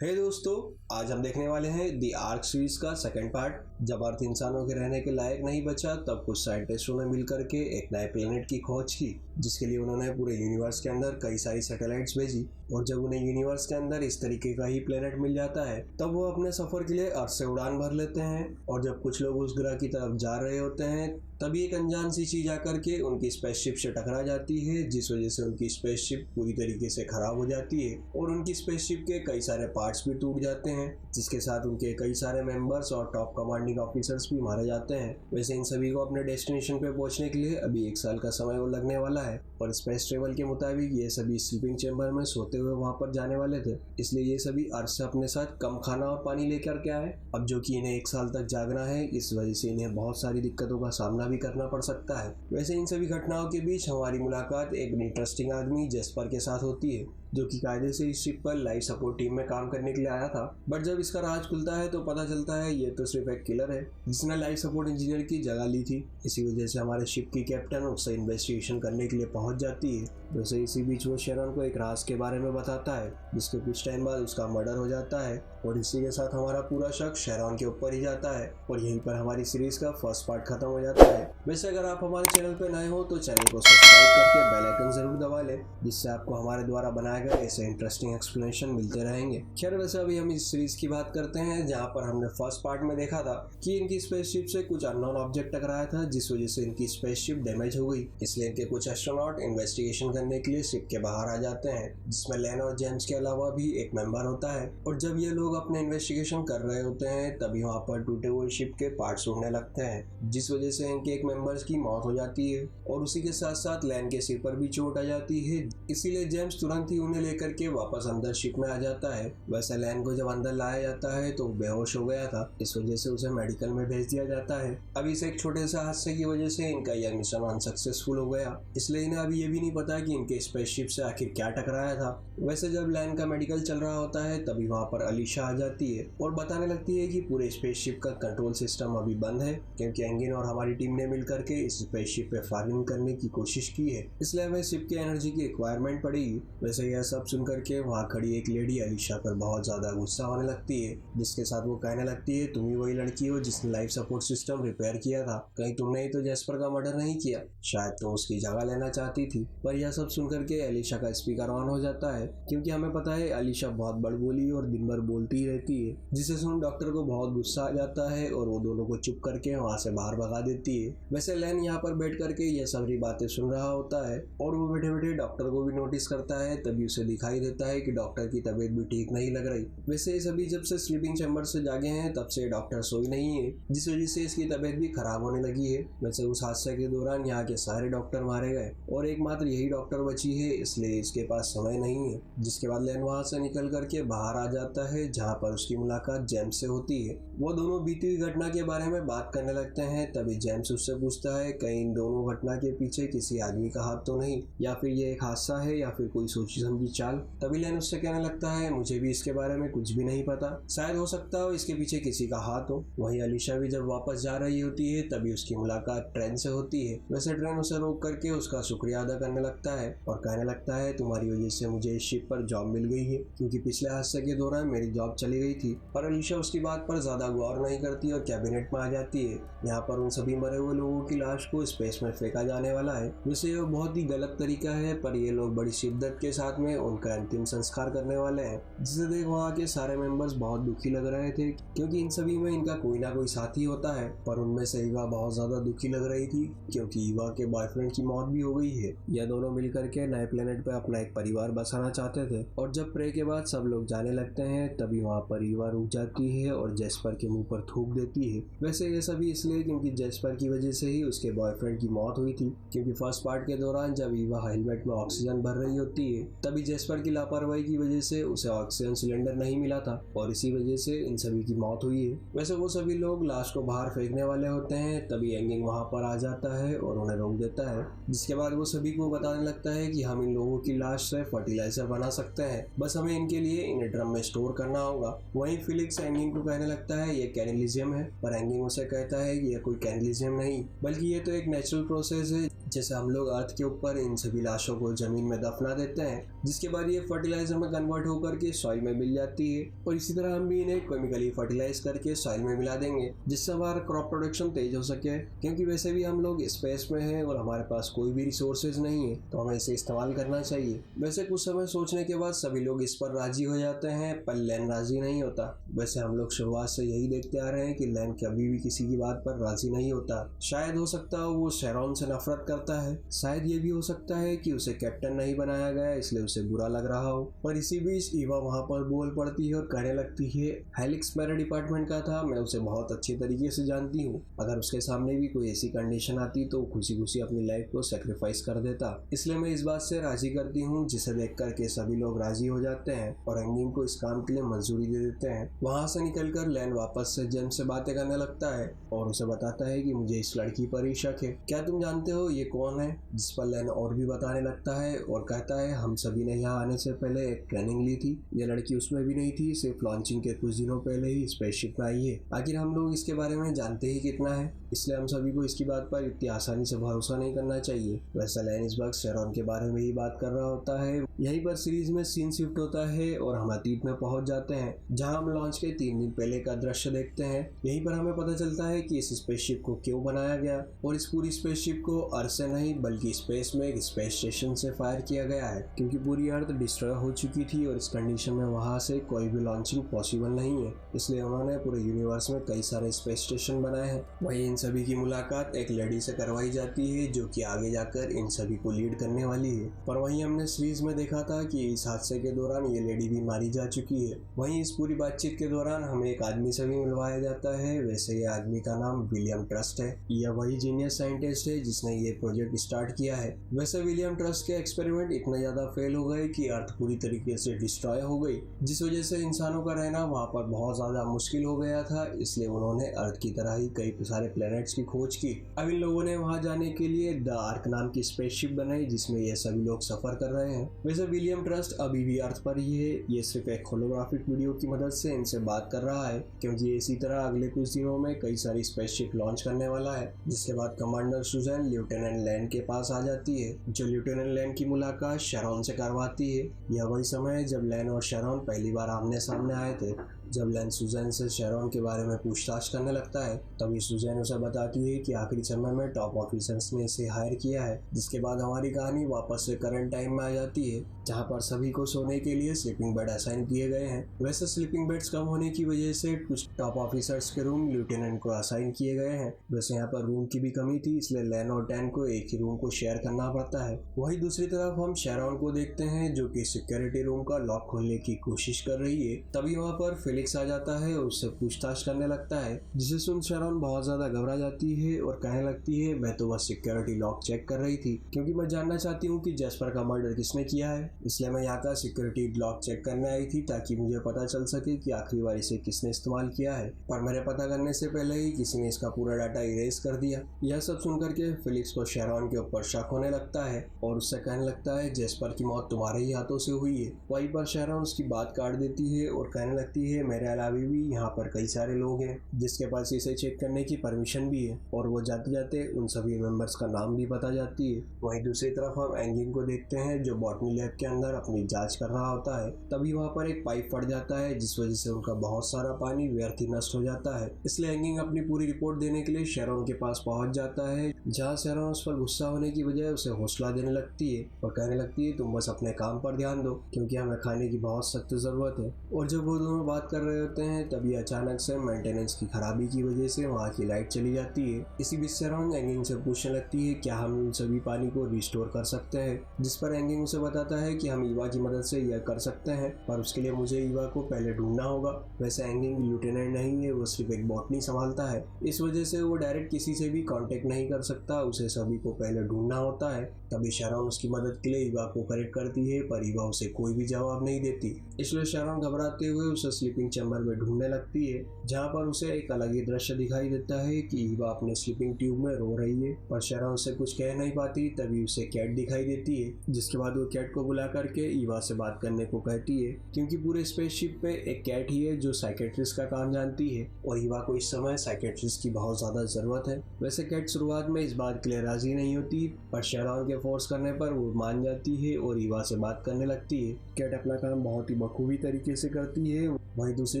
हे दोस्तों, आज हम देखने वाले हैं दी आर्क सीरीज का सेकंड पार्ट। जब अर्थ इंसानों के रहने के लायक नहीं बचा तब कुछ साइंटिस्टों ने मिलकर के एक नए प्लेनेट की खोज की, जिसके लिए उन्होंने पूरे यूनिवर्स के अंदर कई सारी सैटेलाइट्स भेजी। और जब उन्हें यूनिवर्स के अंदर इस तरीके का ही प्लेनेट मिल जाता है तब वो अपने सफर के लिए अर्थ से उड़ान भर लेते हैं। और जब कुछ लोग उस ग्रह की तरफ जा रहे होते हैं तभी एक अनजान सी चीज आकर के उनकी स्पेसशिप से टकरा जाती है, जिस वजह से उनकी स्पेसशिप पूरी तरीके से खराब हो जाती है और उनकी स्पेसशिप के कई सारे पार्ट्स भी टूट जाते हैं, जिसके साथ उनके कई सारे मेंबर्स और टॉप कमांडिंग ऑफिसर्स भी मारे जाते हैं। वैसे इन सभी को अपने डेस्टिनेशन पे पहुंचने के लिए अभी 1 साल का समय लगने वाला है और स्पेस ट्रेवल के मुताबिक ये सभी स्लीपिंग चैम्बर में सोते हुए वहां पर जाने वाले थे, इसलिए ये सभी अर्थ से अपने साथ कम खाना और पानी लेकर के आए। अब जो कि इन्हें 1 साल तक जागना है, इस वजह से इन्हें बहुत सारी दिक्कतों का सामना भी करना पड़ सकता है। वैसे इन सभी घटनाओं के बीच हमारी मुलाकात एक इंटरेस्टिंग आदमी जेस्पर के साथ होती है, जो कि कायदे से इस शिप पर लाइफ सपोर्ट टीम में काम करने के लिए आया था। बट जब इसका राज खुलता है तो पता चलता है ये तो सिर्फ एक किलर है जिसने लाइफ सपोर्ट इंजीनियर की जगह ली थी। इसी वजह से हमारे शिप की कैप्टन उससे इन्वेस्टिगेशन करने के लिए पहुंच जाती है। वैसे इसी बीच वो शेरॉन को एक राज के बारे में बताता है, जिसके कुछ टाइम बाद उसका मर्डर हो जाता है और इसी के साथ हमारा पूरा शक शेरॉन के ऊपर ही जाता है और यहीं पर हमारी सीरीज का फर्स्ट पार्ट खत्म हो जाता है। वैसे अगर आप हमारे चैनल पर नए हो तो चैनल को सब्सक्राइब करके बेल आइकन जरूर दबा लें, जिससे आपको हमारे द्वारा बनाए गए ऐसे इंटरेस्टिंग एक्सप्लेनेशन मिलते रहेंगे। खैर, वैसे अभी हम इस सीरीज की बात करते हैं, जहां पर हमने फर्स्ट पार्ट में देखा था कि इनकी स्पेसशिप से कुछ अननोन ऑब्जेक्ट टकराया था, जिस वजह से इनकी स्पेसशिप डैमेज हो गई। इसलिए इनके कुछ एस्ट्रोनॉट इन्वेस्टिगेशन करने के लिए शिप के बाहर आ जाते हैं, जिसमें लैन और जेम्स के अलावा भी एक मेंबर होता है। और जब ये लोग अपने इन्वेस्टिगेशन कर रहे होते हैं तभी वहाँ पर टूटे हुए शिप के पार्ट्स उड़ने लगते हैं, जिस वजह से इनके एक मेंबर्स की मौत हो जाती है और उसी के साथ साथ लैन के सिर पर भी चोट आ जाती है। इसीलिए जेम्स तुरंत ही उन्हें लेकर के वापस अंदर शिप में आ जाता है। वैसे लैन को जब अंदर लाया जाता है तो बेहोश हो गया था, इस वजह से उसे मेडिकल में भेज दिया जाता है। अभी इस एक छोटे से हादसे की वजह से इनका यह मिशन अनसक्सेसफुल हो गया, इसलिए इन्हें अभी ये भी नहीं पता कि इनके स्पेसशिप से आखिर क्या टकराया था। वैसे जब लैन का मेडिकल चल रहा होता है तभी वहाँ पर अलीशा आ जाती है और बताने लगती है कि पूरे स्पेसशिप का कंट्रोल सिस्टम अभी बंद है, क्योंकि एंगिन और हमारी टीम ने मिलकर के इस स्पेसशिप पे फायरिंग करने की कोशिश की है, इसलिए हमें शिप की एनर्जी की रिक्वायरमेंट पड़ेगी। वैसे यह सब सुनकर के वहाँ खड़ी एक लेडी अलीशा पर बहुत ज्यादा गुस्सा होने लगती है, जिसके साथ वो कहने लगती है, तुम ही वही लड़की हो जिसने लाइफ सपोर्ट सिस्टम रिपेयर किया था, कहीं तुमने ही तो जेस्पर का मर्डर नहीं किया, शायद तुम उसकी जगह लेना चाहती थी। पर यह सब सुनकर के अलीशा का स्पीकर ऑन हो जाता है, क्योंकि हमें पता है अलीशा बहुत बड़बोली और दिन भर बोलती ही रहती है, जिसे सुन डॉक्टर को बहुत गुस्सा आ जाता है और वो दोनों को चुप करके वहाँ से बाहर भगा देती है। वैसे लैन यहाँ पर बैठ करके यह सारी बातें सुन रहा होता है और वो बैठे बैठे डॉक्टर को भी नोटिस करता है, तभी उसे दिखाई देता है कि डॉक्टर की तबीयत भी ठीक नहीं लग रही। वैसे ये सभी जब से स्लीपिंग चैम्बर से जागे हैं तब से डॉक्टर सोई नहीं है, जिस वजह से इसकी तबीयत भी खराब होने लगी है। वैसे उस हादसे के दौरान यहाँ के सारे डॉक्टर मारे गए और एकमात्र यही डॉक्टर बची है, इसलिए इसके पास समय नहीं है। जिसके बाद लैन वहाँ से निकल करके बाहर आ जाता है, जहाँ पर उसकी मुलाकात जेम्स से होती है। वो दोनों बीती हुई घटना के बारे में बात करने लगते हैं, तभी जेम्स उससे पूछता है कहीं इन दोनों घटना के पीछे किसी आदमी का हाथ तो नहीं, या फिर ये एक हादसा है या फिर कोई सोची समझी चाल। तभी लैन उससे कहने लगता है, मुझे भी इसके बारे में कुछ भी नहीं पता, शायद हो सकता हो इसके पीछे किसी का हाथ हो। वहीं अलीशा भी जब वापस जा रही होती है तभी उसकी मुलाकात ट्रेन से होती है। वैसे ट्रेन उसे रोक करके उसका शुक्रिया अदा करने लगता है और कहने लगता है, तुम्हारी वजह से मुझे इस शिप पर जॉब मिल गई है, क्योंकि पिछले हादसे के दौरान मेरी जॉब चली गई थी। पर अलीशा उसकी बात पर ज्यादा गौर नहीं करती और कैबिनेट में आ जाती है। यहाँ पर उन सभी मरे हुए लोगों की लाश को स्पेस में फेंका जाने वाला है। वैसे यह बहुत ही गलत तरीका है, पर ये लोग बड़ी शिद्दत के साथ में उनका अंतिम संस्कार करने वाले हैं, जिसे देख वहाँ के सारे मेंबर्स बहुत दुखी लग रहे थे, क्योंकि इन सभी में इनका कोई ना कोई साथी होता है। पर उनमें से ईवा बहुत ज्यादा दुखी लग रही थी, क्योंकि ईवा के बॉयफ्रेंड की मौत भी हो गई है। यह दोनों मिलकर के नए प्लेनेट पे अपना एक परिवार बसाना चाहते थे और जब प्रे के बाद सब लोग जाने लगते हैं तभी वहाँ पर ईवा रुक जाती है और जेस्पर के मुंह पर थूक देती है। वैसे ये सभी इसलिए क्योंकि जेस्पर की वजह से ही उसके बॉयफ्रेंड की मौत हुई थी, क्योंकि फर्स्ट पार्ट के दौरान जब ईवा हेलमेट में ऑक्सीजन भर रही होती है तभी जेस्पर की लापरवाही की वजह से उसे ऑक्सीजन सिलेंडर नहीं मिला था और इसी वजह से इन सभी की मौत हुई है। वैसे वो सभी लोग लाश को बाहर फेंकने वाले होते हैं, तभी एंगिंग वहाँ पर आ जाता है और उन्हें रोक देता है, जिसके बाद वो सभी को बताने लगता है कि हम इन लोगों की लाश से फर्टिलाइजर बना सकते हैं, बस हमें इनके लिए इन्हें ड्रम में स्टोर करना होगा। वहीं फिलिक्स एंगिंग को कहने लगता है ये कैनिलिजियम है, पर एंगिंग उसे कहता है कि यह कोई कैनिलिजियम नहीं बल्कि ये तो एक नेचुरल प्रोसेस है, जैसे हम लोग अर्थ के ऊपर इन सभी लाशों को जमीन में दफना देते हैं जिसके बाद ये फर्टिलाइजर में कन्वर्ट होकर के सॉइल में मिल जाती है और इसी तरह हम भी इन्हें केमिकली फर्टिलाइज करके सॉइल में मिला देंगे जिससे हमारा क्रॉप प्रोडक्शन तेज हो सके। क्योंकि वैसे भी हम लोग स्पेस में हैं और हमारे पास कोई भी रिसोर्सेज नहीं है तो हमें इसे इस्तेमाल करना चाहिए। वैसे कुछ समय सोचने के बाद सभी लोग इस पर राजी हो जाते हैं पर लैन राजी नहीं होता। वैसे हम लोग शुरुआत से यही देखते आ रहे हैं कि लैन कभी भी किसी की बात पर राजी नहीं होता। शायद हो सकता है वो शेरॉन से नफरत करता है, शायद ये भी हो सकता है कि उसे कैप्टन नहीं बनाया गया इसलिए उसे बुरा लग रहा हो। पर इसी बीच ईवा वहाँ पर बोल पड़ती है और कहने लगती है हेलिक्स मेरे डिपार्टमेंट का था, मैं उसे बहुत अच्छी तरीके से जानती हूँ। अगर उसके सामने भी कोई ऐसी कंडीशन आती तो खुशी खुशी अपनी लाइफ को सेक्रीफाइस कर देता, इसलिए मैं इस बात से राजी करती हूँ। जिसे देख करके सभी लोग राजी हो जाते हैं और एंगिन को इस काम के लिए मंजूरी दे देते हैं। वहाँ से निकलकर लैन वापस से जेम्स से बातें करने लगता है और उसे बताता है कि मुझे इस लड़की पर ही शक है, क्या तुम जानते हो ये कौन है? जिस पर लैन और भी बताने लगता है और कहता है हम सभी ने यहाँ आने से पहले एक ट्रेनिंग ली थी, ये लड़की उसमें भी नहीं थी, सिर्फ लॉन्चिंग के कुछ दिनों पहले ही स्पेसशिप में आई है। आखिर हम लोग इसके बारे में जानते ही कितना है, इसलिए हम सभी को इसकी बात पर इतनी आसानी से भरोसा नहीं करना चाहिए। वैसे लैन इस वक्त शेरॉन के बारे में ही बात कर रहा होता है। यहीं पर सीरीज में सीन शिफ्ट होता है और हम अतीत में पहुंच जाते हैं जहां हम लॉन्च के 3 दिन पहले का दृश्य देखते हैं। यहीं पर हमें पता चलता है कि इस स्पेसशिप को क्यों बनाया गया और इस पूरी स्पेसशिप को अर्थ से नहीं बल्कि स्पेस में एक स्पेस स्टेशन से फायर किया गया है, क्योंकि पूरी अर्थ डिस्ट्रॉय हो चुकी थी और इस कंडीशन में वहां से कोई भी लॉन्चिंग पॉसिबल नहीं है। इसलिए उन्होंने पूरे यूनिवर्स में कई सारे स्पेस स्टेशन बनाए हैं। वहीं इन सभी की मुलाकात एक लेडी से करवाई जाती है जो कि आगे जाकर इन सभी को लीड करने वाली है। पर वहीं हमने सीरीज में देखा था कि इस हादसे के दौरान ये लेडी भी मारी जा चुकी है। वहीं इस पूरी बातचीत के दौरान हमें एक आदमी से भी मिलवाया जाता है। वैसे ये आदमी का नाम विलियम ट्रस्ट है। यह वही जीनियस साइंटिस्ट है जिसने ये प्रोजेक्ट स्टार्ट किया है। वैसे विलियम ट्रस्ट के एक्सपेरिमेंट इतना ज्यादा फेल हो गए कि अर्थ पूरी तरीके से डिस्ट्रॉय हो गई, जिस वजह से इंसानों का रहना वहाँ पर बहुत ज्यादा मुश्किल हो गया था। इसलिए उन्होंने अर्थ की तरह ही कई सारे प्लैनेट्स की खोज की। अब इन लोगों ने वहाँ जाने के लिए द आर्क नाम की स्पेसशिप बनाई जिसमें ये सभी लोग सफर कर रहे हैं। वैसे विलियम ट्रस्ट अभी भी अर्थ पर ही है। ये सिर्फ एक होलोग्राफिक वीडियो की मदद से इनसे बात कर रहा है, क्योंकि ये इसी तरह अगले कुछ दिनों में कई सारी स्पेसशिप लॉन्च करने वाला है। जिसके बाद कमांडर सुजैन लेफ्टिनेंट लैन के पास आ जाती है, जो लेफ्टिनेंट लैन की मुलाकात शेरॉन से करवाती है। यह वही समय है जब लैन और शेरॉन पहली बार आमने सामने आए थे। जब लैन सुजैन से शेरॉन के बारे में पूछताछ करने लगता है तभी सुजैन उसे बताती है कि आखिरी समय में टॉप ऑफिसर्स ने इसे हायर किया है। जिसके बाद हमारी कहानी वापस से करंट टाइम में आ जाती है जहां पर सभी को सोने के लिए स्लीपिंग बेड असाइन किए गए हैं। वैसे स्लीपिंग बेड्स कम होने की वजह से कुछ टॉप ऑफिसर्स के रूम लेफ्टिनेंट को असाइन किए गए हैं। वैसे यहाँ पर रूम की भी कमी थी, इसलिए लैन और टैन को एक ही रूम को शेयर करना पड़ता है। वही दूसरी तरफ हम शेरॉन को देखते हैं जो कि सिक्योरिटी रूम का लॉक खोलने की कोशिश कर रही है। तभी वहाँ पर फेलिक्स आ जाता है और उससे पूछताछ करने लगता है, जिसे सुन शेरॉन बहुत ज्यादा घबरा जाती है और कहने लगती है मैं तो बस सिक्योरिटी लॉक चेक कर रही थी, क्योंकि मैं जानना चाहती हूँ कि जैस्पर का मर्डर किसने किया है। इसलिए मैं यहाँ का सिक्योरिटी लॉक चेक करने आई थी ताकि मुझे पता चल सके कि आखिरी बार इसे किसने इस्तेमाल किया है। पर मेरे पता करने से पहले ही किसी ने इसका पूरा डाटा इरेज कर दिया। यह सब सुनकर के फेलिक्स को शेरॉन के ऊपर शक होने लगता है और उससे कहने लगता है जेस्पर की मौत तुम्हारे ही हाथों से हुई है। वहीं पर शेरॉन उसकी बात काट देती है और कहने लगती है मेरे अलावा भी यहाँ पर कई सारे लोग हैं जिसके पास इसे चेक करने की परमिशन भी है, और वो जाते जाते उन सभी मेंबर्स का नाम भी बता जाती है। वहीं दूसरी तरफ हम एंगिन को देखते हैं जो बॉटनी लैब के अंदर अपनी जांच कर रहा होता है। तभी वहाँ पर एक पाइप फट जाता है जिस वजह से उनका बहुत सारा पानी व्यर्थ ही नष्ट हो जाता है। इसलिए एंगिन अपनी पूरी रिपोर्ट देने के लिए शेरॉन के पास पहुंच जाता है, जहाँ शेरॉन उस पर गुस्सा होने की बजाय उसे हौसला देने लगती है और कहने लगती है तुम बस अपने काम पर ध्यान दो क्योंकि हमें खाने की बहुत सख्त जरूरत है। और जब वो दोनों बात कर रहे होते हैं तभी अचानक से मेंटेनेंस की खराबी की वजह से वहाँ की लाइट चली जाती है। इसी बीच शेरॉन एंगिन से पूछने लगती है क्या हम उन सभी पानी को रिस्टोर कर सकते हैं, जिस पर एंगिन उसे बताता है कि हम ईवा की मदद से यह कर सकते हैं, पर उसके लिए मुझे ईवा को पहले ढूंढना होगा। वैसे एंगिन लेफ्टिनेंट नहीं है, वो सिर्फ एक बॉटनी संभालता है, इस वजह से वो डायरेक्ट किसी से भी कांटेक्ट नहीं कर सकता, उसे सभी को पहले ढूंढना होता है। तभी शेरॉन उसकी मदद के लिए ईवा को करेक्ट करती है पर ईवा उसे कोई भी जवाब नहीं देती। इसलिए शेरॉन घबराते हुए उसे स्लीपिंग चैम्बर में ढूंढने लगती है, जहाँ पर उसे एक अलग ही दृश्य दिखाई देता है कि ईवा अपने स्लीपिंग ट्यूब में रो रही है, पर शेरॉन उसे कुछ कह नहीं पाती। तभी उसे कैट दिखाई देती है, जिसके बाद वो कैट को बुला करके ईवा से बात करने को कहती है, क्योंकि पूरे स्पेसशिप पे एक कैट ही है जो साइकेट्रिस्ट का काम जानती है और ईवा को इस समय साइकेट्रिस्ट की बहुत ज्यादा जरूरत है। वैसे कैट शुरुआत में इस बात के लिए राजी नहीं होती, पर शेरॉन के फोर्स करने पर वो मान जाती है और ईवा से बात करने लगती है। कैट अपना काम बहुत ही बखूबी तरीके से करती है। वहीं दूसरी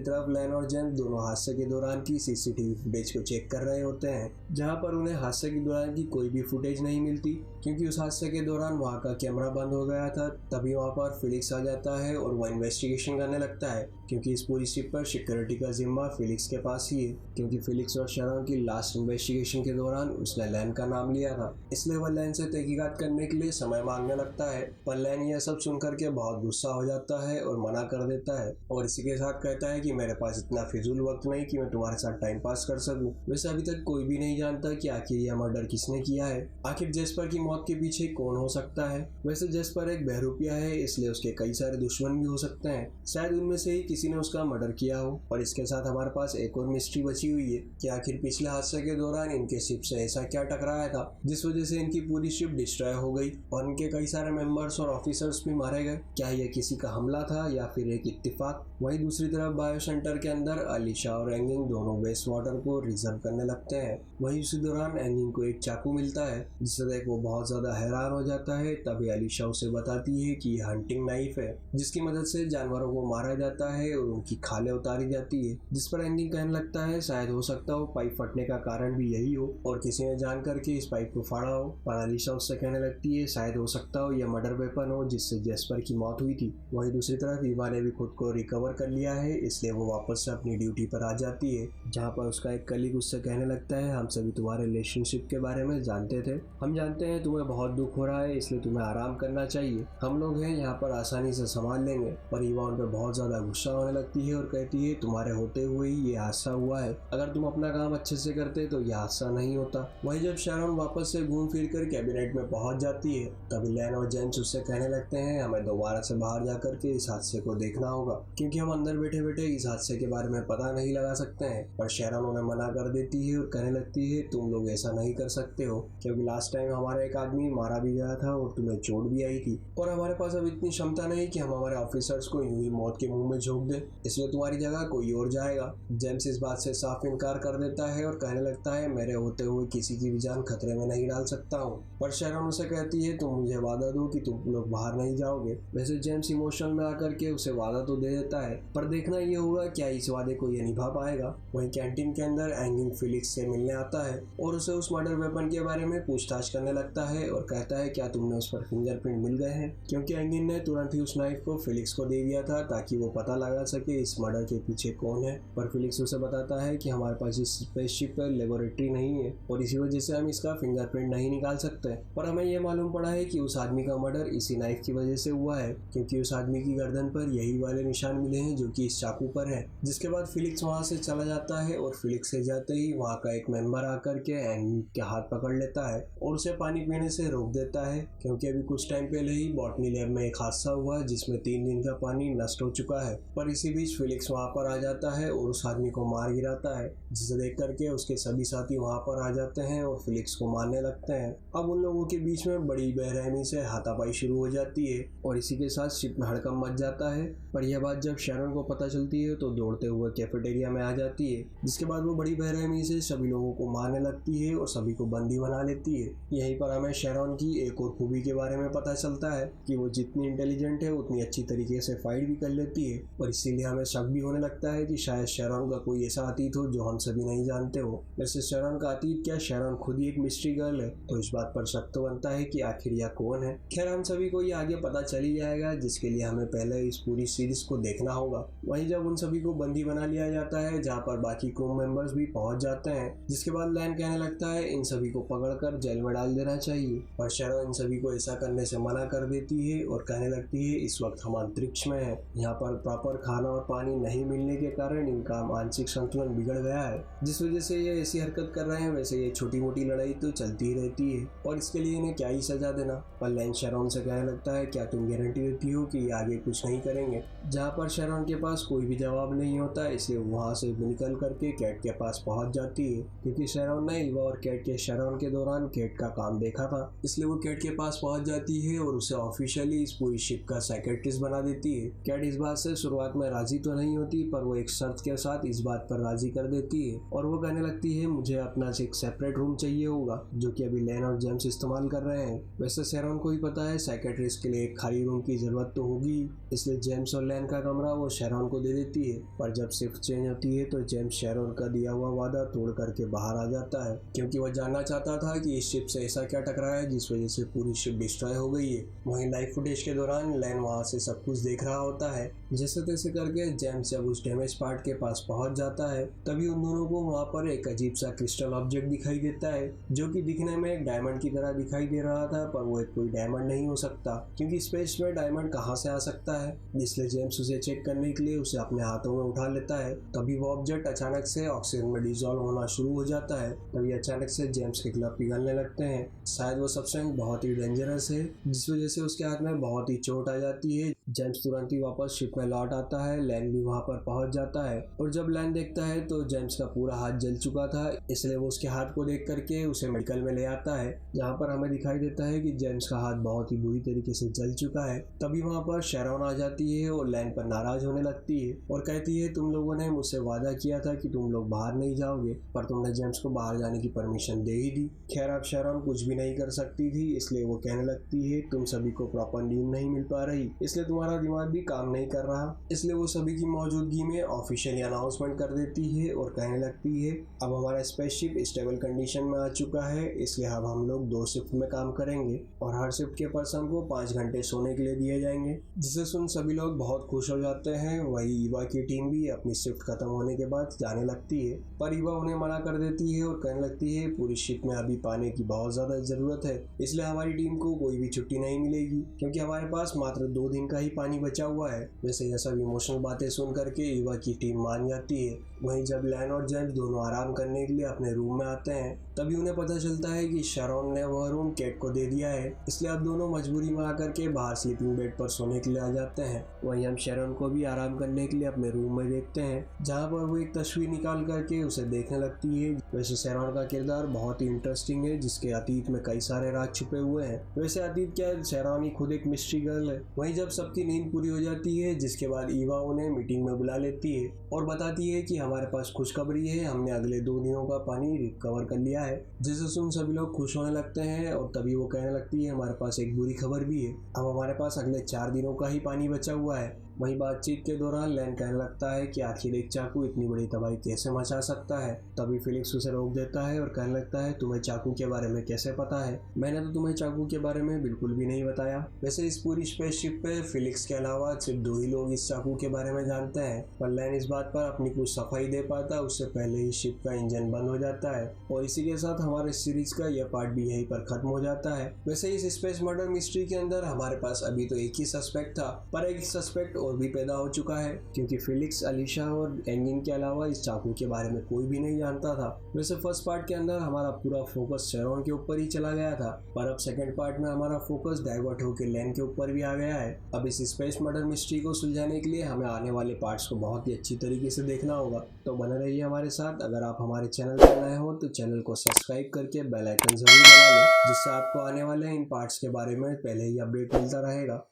तरफ लैन और जेम्स दोनों हादसे के दौरान की सीसीटीवी फुटेज को चेक कर रहे होते हैं, जहां पर उन्हें हादसे के दौरान की कोई भी फुटेज नहीं मिलती, क्योंकि उस हादसे के दौरान वहां का कैमरा बंद हो गया था। तभी वहां पर फिलिक्स आ जाता है और वह इन्वेस्टिगेशन करने लगता है, क्योंकि इस पूरी शिप पर सिक्योरिटी का जिम्मा फिलिक्स के पास ही है, क्योंकि फिलिक्स और शेरॉन की लास्ट इन्वेस्टिगेशन के दौरान उसने लैन का नाम लिया था, इसलिए वह लैन से तहकीकात करने के लिए समय मांगने लगता है। पर लैन यह सब सुनकर के बहुत गुस्सा हो जाता है और मना कर देता है, और इसी के साथ कहता है कि मेरे पास इतना फिजूल वक्त नहीं कि मैं तुम्हारे साथ टाइम पास कर सकूं। वैसे अभी तक कोई भी नहीं जानता कि आखिर यह मर्डर किसने किया है, आखिर जेस्पर की मौत के पीछे कौन हो सकता है। वैसे जेस्पर एक बहरूपिया है, इसलिए उसके कई सारे दुश्मन भी हो सकते हैं, शायद उनमें से ही किसी ने उसका मर्डर किया हो। और इसके साथ हमारे पास एक और मिस्ट्री बची हुई है कि आखिर पिछले हादसे के दौरान इनके शिप से ऐसा क्या टकराया था जिस वजह से इनकी पूरी शिप डिस्ट्रॉय हो गई और इनके कई सारे मेंबर्स और ऑफिसर्स भी मारे गए। क्या यह किसी का हमला था या फिर एक इत्तेफाक। वहीं दूसरी तरफ बायो सेंटर के अंदर अलीशा और एंगिंग दोनों वेस्ट वाटर को रिजर्व करने लगते हैं। वहीं उसी दौरान एंगिंग को एक चाकू मिलता है, जिससे देख वो बहुत ज्यादा हैरान हो जाता है। तभी अलीशा उसे बताती है कि यह हंटिंग नाइफ है, जिसकी मदद से जानवरों को मारा जाता है और उनकी खालें उतारी जाती है, जिस पर एंगिंग कहने लगता है शायद हो सकता हो पाइप फटने का कारण भी यही हो और किसी ने जान करके इस पाइप को फाड़ा हो। पर अलीशा उससे कहने लगती है शायद हो सकता हो यह मर्डर वेपन हो जिससे जेस्पर की मौत हुई थी। वहीं दूसरी तरफ ईवा ने भी खुद को रिकवर कर लिया है, इसलिए वो वापस से अपनी ड्यूटी पर आ जाती है, जहाँ पर उसका एक कलीग उससे कहने लगता है हम सभी तुम्हारे रिलेशनशिप के बारे में जानते थे, हम जानते हैं तुम्हें बहुत दुख हो रहा है, इसलिए तुम्हें आराम करना चाहिए, हम लोग हैं यहाँ पर आसानी से संभाल लेंगे। पर ईवा उन पर बहुत ज्यादा गुस्सा होने लगती है और कहती है तुम्हारे होते हुए ही ये हादसा हुआ है, अगर तुम अपना काम अच्छे से करते तो यह हादसा नहीं होता। वहीं जब शेरॉन वापस से घूम फिर कर कैबिनेट में पहुंच जाती है, तभी लैन और जेम्स उससे कहने लगते हैं हमें दोबारा से बाहर जाकर के इस हादसे को देखना होगा, क्योंकि हम अंदर बैठे बैठे इस हादसे के बारे में पता नहीं लगा सकते हैं। पर शेरॉन उन्हें मना कर देती है और कहने लगती है तुम लोग ऐसा नहीं कर सकते हो, क्योंकि लास्ट टाइम हमारा एक आदमी मारा भी गया था और तुम्हें चोट भी आई थी, और हमारे पास अब इतनी क्षमता नहीं कि हम हमारे ऑफिसर्स को यूं ही मौत के मुंह में झोंक दे, इसलिए तुम्हारी जगह कोई और जाएगा। जेम्स इस बात से साफ इनकार कर देता है और कहने लगता है मेरे होते हुए किसी की भी जान खतरे में नहीं डाल सकता हूँ। पर शेरॉन उसे कहती है तुम मुझे वादा दो कि तुम लोग बाहर नहीं जाओगे। वैसे जेम्स इमोशनल में आकर के उसे वादा तो दे देता है, पर देखना ये होगा क्या इस वादे को ये निभा पाएगा। वहीं कैंटीन के अंदर एंगिंग फिलिक्स से मिलने आता है और उसे उस मर्डर वेपन के बारे में पूछताछ करने लगता है और कहता है क्या तुमने उस पर फिंगरप्रिंट मिल गए हैं, क्योंकि एंगिंग ने तुरंत ही उस नाइफ को फिलिक्स को दे दिया था ताकि वो पता लगा सके इस मर्डर के पीछे कौन है। पर फिलिक्स उसे बताता है कि हमारे पास इस स्पेसशिप पर लेबोरेटरी नहीं है और इसी वजह से हम इसका फिंगरप्रिंट नहीं निकाल सकते। पर हमें यह मालूम पड़ा है कि उस आदमी का मर्डर इसी नाइफ की वजह से हुआ है, क्योंकि उस आदमी की गर्दन पर यही वाले निशान मिले हैं जो कि इस चाकू पर है। जिसके बाद फिलिक्स वहां से चला जाता है और फिलिक्स से जाते ही वहां का एक मेंबर आकर के एंगिंग के हाथ पकड़ लेता है और उसे पानी पीने से रोक देता है, क्योंकि अभी कुछ टाइम पहले ही बॉटनी लैब में एक हादसा हुआ जिसमें 3 दिन का पानी नष्ट हो चुका है। पर इसी बीच फिलिक्स वहां पर आ जाता है और उस आदमी को मार गिराता है, जिसे देख करके उसके सभी साथी वहां पर आ जाते हैं और फिलिक्स को मारने लगते हैं। अब उन लोगों के बीच में बड़ी बेरहमी से हाथापाई शुरू हो जाती है और इसी के साथ शिप में हड़कंप मच जाता है। पर यह बात जब शेरॉन को पता चलती है तो दौड़ते हुए कैफेटेरिया में आ जाती है, जिसके बाद वो बड़ी बेरहमी से सभी लोगों को मारने लगती है और सभी को बंदी बना लेती है। यहीं पर हमें शेरॉन की एक और खूबी के बारे में पता चलता है कि वो जितनी इंटेलिजेंट है उतनी अच्छी तरीके से फाइट भी कर लेती है, और इसीलिए हमें शक भी होने लगता है कि शायद शेरॉन का कोई ऐसा अतीत हो जो हम सभी नहीं जानते हो। वैसे शेरॉन का अतीत क्या, शेरॉन खुद ही एक मिस्ट्री गर्ल है, तो इस बात पर शक तो बनता है कि आखिर यह कौन है। खैर हम सभी को ये आगे पता चल ही जाएगा, जिसके लिए हमें पहले इस पूरी सीरीज को देखना होगा। वहीं जब उन सभी को बंदी बना लिया जाता है, जहाँ पर बाकी क्रू मेंबर्स भी पहुंच जाते हैं, जिसके बाद लैन कहने लगता है इन सभी को पकड़कर जेल में डाल देना चाहिए, पर शेरॉन इन सभी को ऐसा करने से मना कर देती है और कहने लगती है इस वक्त हम अंतरिक्ष में हैं, यहाँ पर प्रॉपर खाना और पानी नहीं मिलने के कारण इनका मानसिक संतुलन बिगड़ गया है, जिस वजह से ये ऐसी हरकत कर रहे हैं। वैसे ये छोटी मोटी लड़ाई तो चलती ही रहती है और इसके लिए इन्हें क्या ही सजा देना। पर लैन शेरॉन से कहने लगता है क्या तुम गारंटी देती हो कि ये आगे कुछ नहीं करेंगे, जहाँ पर शेरॉन के पास कोई भी जवाब नहीं होता है, इसलिए वो वहाँ से निकल करके कैट के पास पहुँच जाती है। क्योंकि शेरॉन ने ईवा और कैट के शरण के दौरान कैट का काम देखा था, इसलिए वो कैट के पास पहुँच जाती है और उसे ऑफिशियली इस पूरी शिप का साइकियाट्रिस्ट बना देती है। कैट इस बात से शुरुआत में राजी तो नहीं होती, पर वो एक शर्त के साथ इस बात पर राजी कर देती है और वो कहने लगती है मुझे अपना एक सेपरेट रूम चाहिए होगा, जो कि अभी लैन और जेम्स इस्तेमाल कर रहे हैं। वैसे शेरॉन को ही पता है साइकियाट्रिस्ट के लिए एक खाली रूम की जरूरत तो होगी, इसलिए जेम्स और लैन का कमरा वो शेरॉन को दे देती है। पर जब शिफ्ट चेंज होती है तो जेम्स शेरॉन का दिया हुआ वादा तोड़ करके बाहर आ जाता है, क्योंकि वह जानना चाहता था कि इस शिप से ऐसा क्या टकराया है जिस वजह से पूरी शिप डिस्ट्रॉय हो गई है। वहीं लाइव फुटेज के दौरान लैन वहां से सब कुछ देख रहा होता है। जैसे तैसे करके जेम्स जब उस डैमेज पार्ट के पास पहुंच जाता है, तभी उन दोनों को वहां पर एक अजीब सा क्रिस्टल ऑब्जेक्ट दिखाई देता है, जो कि दिखने में एक डायमंड की तरह दिखाई दे रहा था, पर वो एक कोई डायमंड नहीं हो सकता, क्योंकि स्पेस में डायमंड कहाँ से आ सकता है। इसलिए जेम्स उसे चेक करने के लिए उसे अपने हाथों में उठा लेता है। तभी वो ऑब्जेक्ट अचानक से ऑक्सीजन में डिसॉल्व होना शुरू हो जाता है। तभी अचानक से जेम्स के ग्लव पिघलने लगते हैं। शायद वो सब्सटेंस बहुत ही डेंजरस है, जिस वजह से उसके हाथ में बहुत ही चोट आ जाती है। जेम्स तुरंत ही वापस शिप में लौट आता है। लैन भी वहां पर पहुंच जाता है और जब लैन देखता है तो जेम्स का पूरा हाथ जल चुका था, इसलिए वो उसके हाथ को देख करके उसे मेडिकल में ले आता है, जहाँ पर हमें दिखाई देता है कि जेम्स का हाथ बहुत ही बुरी तरीके से जल चुका है। तभी वहाँ पर शेरॉन आ जाती है और लैन पर नाराज होने लगती है और कहती है तुम लोगों ने मुझसे वादा किया था कि तुम लोग बाहर नहीं जाओगे, पर तुमने जेम्स को बाहर जाने की परमिशन दे ही दी। खैर अब शेरॉन कुछ भी नहीं कर सकती थी, इसलिए वो कहने लगती है तुम सभी को प्रॉपर नींद नहीं मिल पा रही, इसलिए तुम्हारा दिमाग भी काम नहीं कर रहा। इसलिए वो सभी की मौजूदगी में ऑफिशियली अनाउंसमेंट कर देती है और कहने लगती है अब हमारा स्पेसशिप स्टेबल कंडीशन में आ चुका है, इसलिए अब हम लोग 2 शिफ्ट में काम करेंगे और हर शिफ्ट के पर्सन को 5 घंटे सोने के लिए दिए जाएंगे, जिसे सुन सभी लोग बहुत खुश हो जाते हैं। वही ईवा की टीम भी अपनी शिफ्ट खत्म होने के बाद जाने लगती है, पर ईवा उन्हें मना कर देती है और कहने लगती है पूरी शिप में अभी पानी की बहुत ज्यादा जरूरत है, इसलिए हमारी टीम को कोई भी छुट्टी नहीं मिलेगी, क्योंकि हमारे पास मात्र 2 दिन का ही पानी बचा हुआ है। वैसे यह सब इमोशनल बातें सुन करके ईवा की टीम मान जाती है। वहीं जब लैन और जेम्स दोनों आराम करने के लिए अपने रूम में आते हैं, तभी उन्हें पता चलता है कि शेरॉन ने वह रूम कैट को दे दिया है, इसलिए अब दोनों मजबूरी में आकर के बाहर स्लीपिंग बेड पर सोने के लिए आ जाते हैं। वहीं हम शेरॉन को भी आराम करने के लिए अपने रूम में देखते हैं, जहाँ पर वो एक तस्वीर निकाल करके उसे देखने लगती है। वैसे शेरॉन का किरदार बहुत ही इंटरेस्टिंग है, जिसके अतीत में कई सारे राज छुपे हुए हैं। वैसे अतीत क्या है, शेरॉन ही खुद एक मिस्ट्री गर्ल है। वहीं जब सबकी नींद पूरी हो जाती है, जिसके बाद ईवा उन्हें मीटिंग में बुला लेती है और बताती है कि हमारे पास खुशखबरी है, हमने अगले 2 दिनों का पानी रिकवर कर लिया है, जिसे सुन सभी लोग खुश होने लगते हैं। और तभी वो कहने लगती है हमारे पास एक बुरी खबर भी है, अब हमारे पास अगले 4 दिनों का ही पानी बचा हुआ है। वहीं बातचीत के दौरान लैन कहने लगता है कि आखिर एक चाकू इतनी बड़ी तबाही कैसे मचा सकता है। तभी फिलिक्स उसे रोक देता है और कहने लगता है तुम्हें चाकू के बारे में कैसे पता है, मैंने तो तुम्हें चाकू के बारे में बिल्कुल भी नहीं बताया। वैसे इस पूरी स्पेसशिप पे फिलिक्स के अलावा सिर्फ 2 ही लोग इस चाकू के बारे में जानते हैं, पर लैन इस बात पर अपनी कुछ सफाई दे पाता उससे पहले ही शिप का इंजन बंद हो जाता है। और इसी के साथ हमारे सीरीज का यह पार्ट भी यहीं पर खत्म हो जाता है। वैसे इस स्पेस मर्डर मिस्ट्री के अंदर हमारे पास अभी तो एक ही सस्पेक्ट था, पर एक सस्पेक्ट और भी पैदा हो चुका है, क्योंकि फिलिक्स, अलीशा और एंगिन के अलावा इस चाकू के बारे में कोई भी नहीं जानता था। वैसे फर्स्ट पार्ट के अंदर हमारा पूरा फोकस शेरॉन के ऊपर ही चला गया था, पर अब सेकंड पार्ट में हमारा फोकस डाइवर्ट होकर लैन के ऊपर भी आ गया है। अब इस स्पेस मर्डर मिस्ट्री को सुलझाने के लिए हमें आने वाले पार्ट्स को बहुत ही अच्छी तरीके से देखना होगा, तो बने रहिए हमारे साथ। अगर आप हमारे चैनल पर नए हो तो चैनल को सब्सक्राइब करके बेल आइकन जरूर दबा लें, जिससे आपको आने वाले इन पार्ट्स के बारे में पहले ही अपडेट मिलता रहेगा।